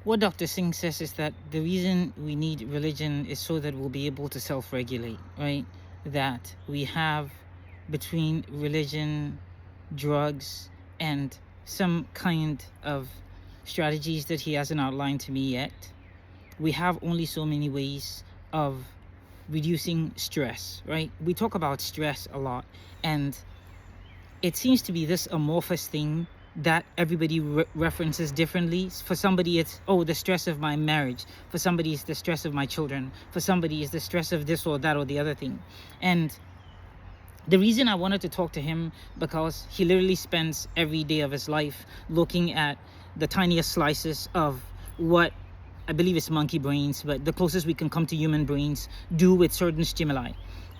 What Dr. Singh says is that the reason we need religion is so that we'll be able to self-regulate, right? That we have between religion, drugs, and some kind of strategies that he hasn't outlined to me yet. We have only so many ways of reducing stress, right? We talk about stress a lot, and it seems to be this amorphous thing that everybody references differently. For somebody, it's, oh, the stress of my marriage. For somebody, it's the stress of my children. For somebody, it's the stress of this or that or the other thing. And the reason I wanted to talk to him, because he literally spends every day of his life looking at the tiniest slices of what I believe it's monkey brains, but the closest we can come to human brains do with certain stimuli.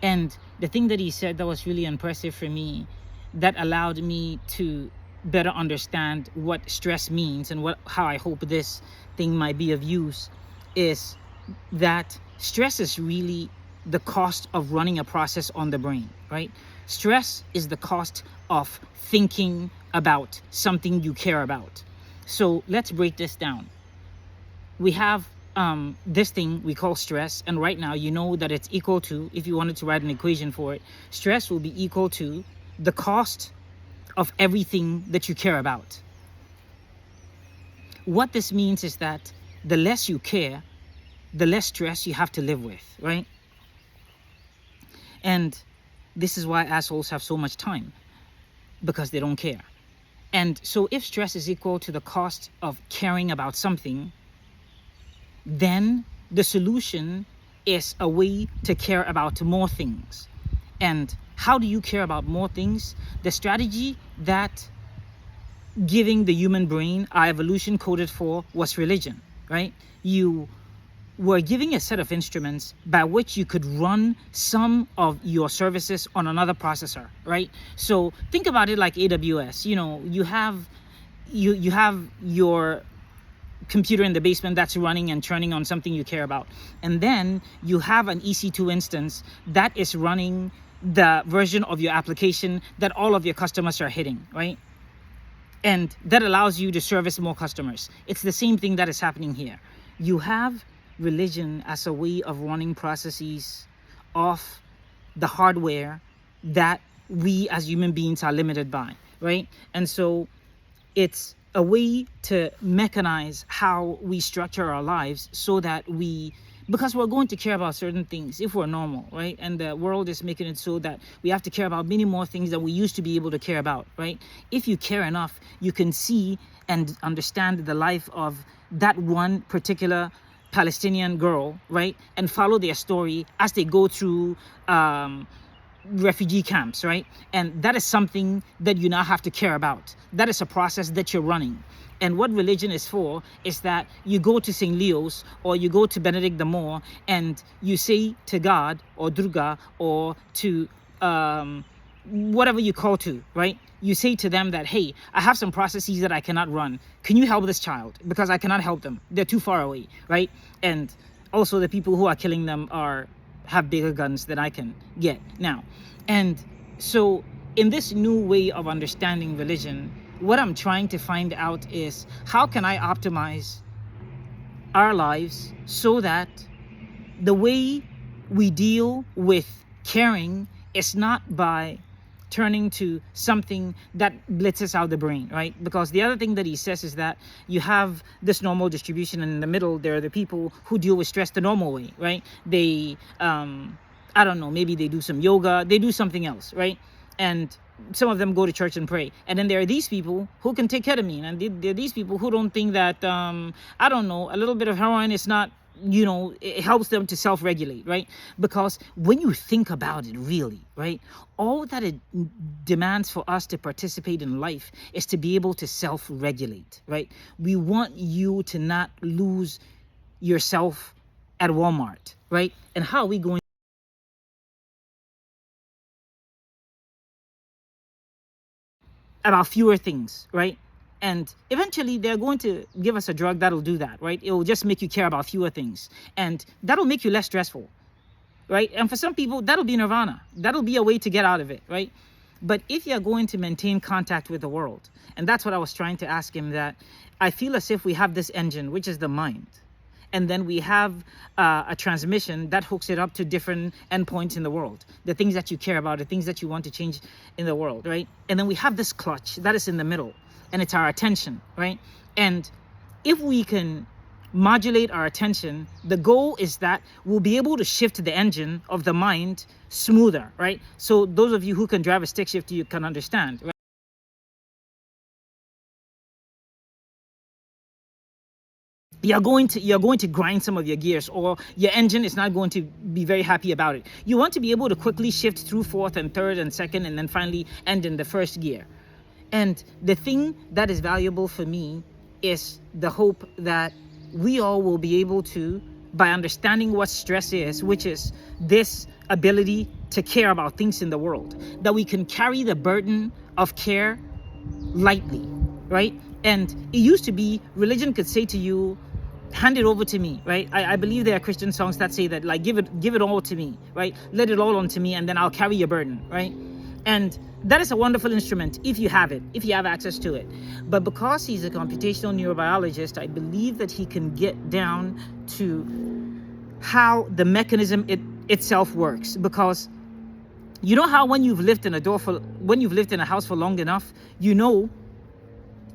And the thing that he said that was really impressive for me, that allowed me to better understand what stress means and how I hope this thing might be of use, is that stress is really the cost of running a process on the brain, right? Stress is the cost of thinking about something you care about. So let's break this down. We have this thing we call stress, and right now you know that it's equal to, if you wanted to write an equation for it, stress will be equal to the cost of everything that you care about. What this means is that the less you care, the less stress you have to live with, right? And this is why assholes have so much time, because they don't care. And so if stress is equal to the cost of caring about something, then the solution is a way to care about more things. And how do you care about more things? The strategy that giving the human brain our evolution coded for was religion, right? You were giving a set of instruments by which you could run some of your services on another processor, right? So think about it like AWS. You know, you have your computer in the basement that's running and turning on something you care about, and then you have an EC2 instance that is running the version of your application that all of your customers are hitting, right? And that allows you to service more customers. It's the same thing that is happening here. You have religion as a way of running processes off the hardware that we as human beings are limited by, right? And so it's a way to mechanize how we structure our lives so that because we're going to care about certain things if we're normal, right? And the world is making it so that we have to care about many more things than we used to be able to care about, right? If you care enough, you can see and understand the life of that one particular Palestinian girl, right? And follow their story as they go through refugee camps, right? And that is something that you now have to care about. That is a process that you're running. And what religion is for is that you go to St. Leo's or you go to Benedict the Moor and you say to God or Durga or to whatever you call to, right? You say to them that, hey, I have some processes that I cannot run. Can you help this child? Because I cannot help them. They're too far away, right? And also the people who are killing them have bigger guns than I can get now. And so in this new way of understanding religion, what I'm trying to find out is, how can I optimize our lives so that the way we deal with caring is not by turning to something that blitzes out the brain, right? Because the other thing that he says is that you have this normal distribution, and in the middle there are the people who deal with stress the normal way, right? They I don't know, maybe they do some yoga, they do something else, right? And some of them go to church and pray. And then there are these people who can take ketamine, and there are these people who don't think that I don't know, a little bit of heroin is not, you know, it helps them to self-regulate, right? Because when you think about it really, right, all that it demands for us to participate in life is to be able to self-regulate, right? We want you to not lose yourself at Walmart, right? And how are we going about fewer things, right? And eventually they're going to give us a drug that'll do that, right? It will just make you care about fewer things, and that'll make you less stressful, right? And for some people, that'll be nirvana. That'll be a way to get out of it, right? But if you're going to maintain contact with the world, and that's what I was trying to ask him, that I feel as if we have this engine, which is the mind. And then we have a transmission that hooks it up to different endpoints in the world, the things that you care about, the things that you want to change in the world, right? And then we have this clutch that is in the middle, and it's our attention, right? And if we can modulate our attention, the goal is that we'll be able to shift the engine of the mind smoother, right? So those of you who can drive a stick shift, you can understand, right? You're going to grind some of your gears, or your engine is not going to be very happy about it. You want to be able to quickly shift through fourth and third and second, and then finally end in the first gear. And the thing that is valuable for me is the hope that we all will be able to, by understanding what stress is, which is this ability to care about things in the world, that we can carry the burden of care lightly, right? And it used to be religion could say to you, hand it over to me, right? I believe there are Christian songs that say that, like, give it all to me, right? Let it all onto me, and then I'll carry your burden, right? And that is a wonderful instrument if you have it, if you have access to it. But because he's a computational neurobiologist, I believe that he can get down to how the mechanism itself works. Because you know how when you've lived in a house for long enough, you know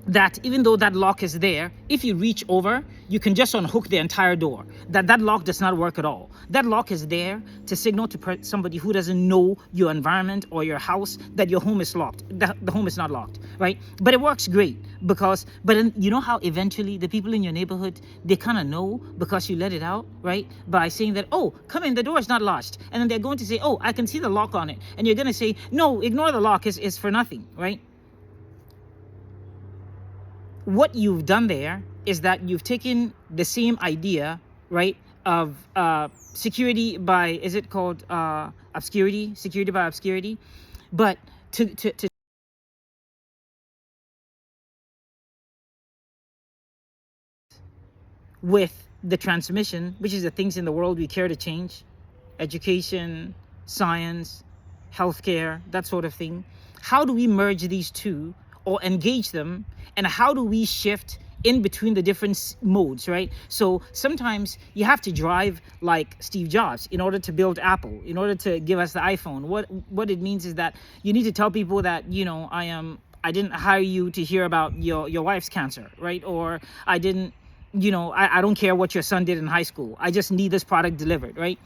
that even though that lock is there, if you reach over, you can just unhook the entire door. That lock does not work at all. That lock is there to signal to somebody who doesn't know your environment or your house that your home is locked. The home is not locked, right? But it works great but then you know how eventually the people in your neighborhood, they kind of know because you let it out, right? By saying that, oh, come in, the door is not latched. And then they're going to say, oh, I can see the lock on it. And you're going to say, no, ignore the lock, is for nothing, right? What you've done there is that you've taken the same idea, right, of security by, is it called obscurity? Security by obscurity. But to with the transmission, which is the things in the world we care to change, education, science, healthcare, that sort of thing. How do we merge these two or engage them, and how do we shift in between the different modes, right? So sometimes you have to drive like Steve Jobs in order to build Apple, in order to give us the iPhone. What it means is that you need to tell people that, you know, I didn't hire you to hear about your wife's cancer, right? Or I didn't, you know, I don't care what your son did in high school. I just need this product delivered, right?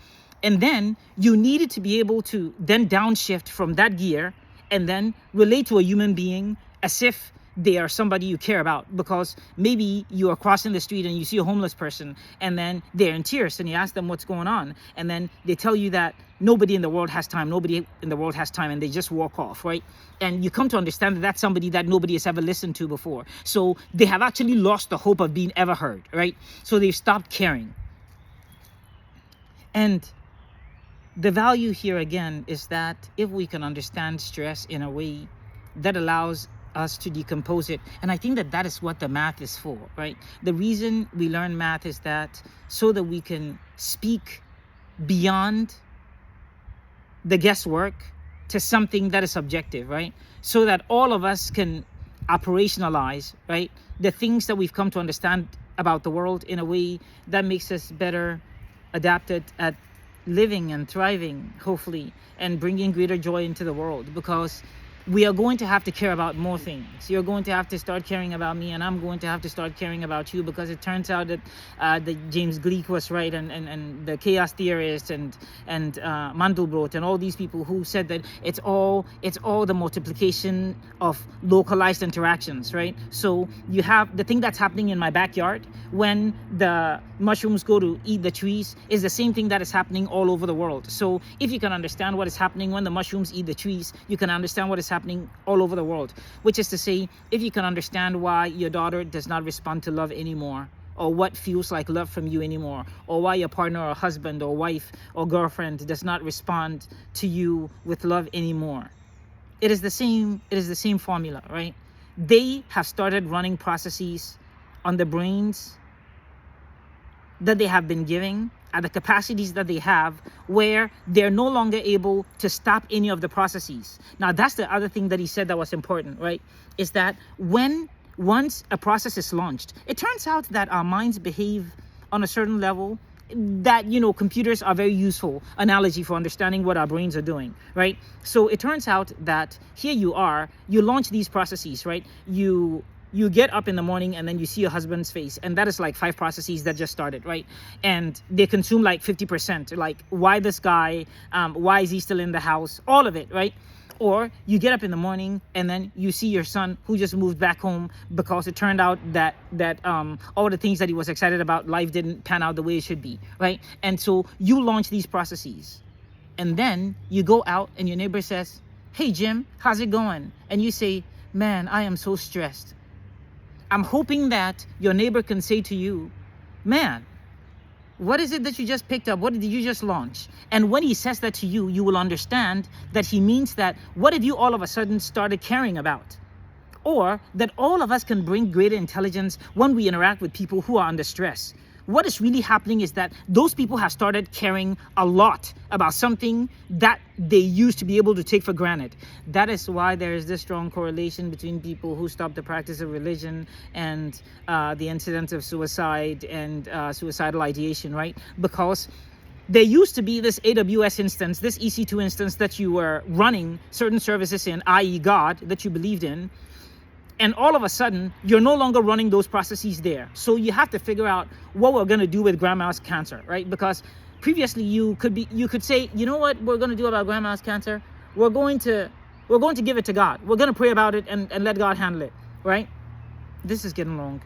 And then you needed to be able to then downshift from that gear and then relate to a human being as if they are somebody you care about, because maybe you are crossing the street and you see a homeless person and then they're in tears and you ask them what's going on, and then they tell you that nobody in the world has time, and they just walk off, right? And you come to understand that that's somebody that nobody has ever listened to before. So they have actually lost the hope of being ever heard, right? So they've stopped caring. And the value here again is that if we can understand stress in a way that allows us to decompose it, and I think that that is what the math is for, right? The reason we learn math is that so that we can speak beyond the guesswork to something that is objective, right? So that all of us can operationalize, right, the things that we've come to understand about the world in a way that makes us better adapted at living and thriving, hopefully, and bringing greater joy into the world. Because we are going to have to care about more things. You're going to have to start caring about me, and I'm going to have to start caring about you, because it turns out that James Gleick was right, and the chaos theorists and Mandelbrot and all these people who said that it's all the multiplication of localized interactions, right? So you have the thing that's happening in my backyard when the mushrooms go to eat the trees is the same thing that is happening all over the world. So if you can understand what is happening when the mushrooms eat the trees, you can understand what is happening all over the world. Which is to say, if you can understand why your daughter does not respond to love anymore, or what feels like love from you anymore, or why your partner or husband or wife or girlfriend does not respond to you with love anymore, it is the same formula, right? They have started running processes on the brains that they have been giving at the capacities that they have, where they're no longer able to stop any of the processes. Now, that's the other thing that he said that was important, right? Is that when once a process is launched, it turns out that our minds behave on a certain level that, computers are very useful analogy for understanding what our brains are doing, right? So it turns out that here you launch these processes, right? You get up in the morning and then you see your husband's face, and that is like 5 processes that just started, right? And they consume like 50%, like why this guy, why is he still in the house, all of it, right? Or you get up in the morning and then you see your son who just moved back home because it turned out that all the things that he was excited about, life didn't pan out the way it should be, right? And so you launch these processes, and then you go out and your neighbor says, "Hey Jim, how's it going?" And you say, "Man, I am so stressed." I'm hoping that your neighbor can say to you, "Man, what is it that you just picked up? What did you just launch?" And when he says that to you, you will understand that he means that what have you all of a sudden started caring about? Or that all of us can bring greater intelligence when we interact with people who are under stress. What is really happening is that those people have started caring a lot about something that they used to be able to take for granted. That is why there is this strong correlation between people who stop the practice of religion and the incidence of suicide and suicidal ideation, right? Because there used to be this AWS instance, this EC2 instance that you were running certain services in, i.e. God, that you believed in. And all of a sudden, you're no longer running those processes there. So you have to figure out what we're going to do with grandma's cancer, right? Because previously you could say, you know what we're going to do about grandma's cancer? We're going to give it to God. We're going to pray about it and let God handle it, right? This is getting long.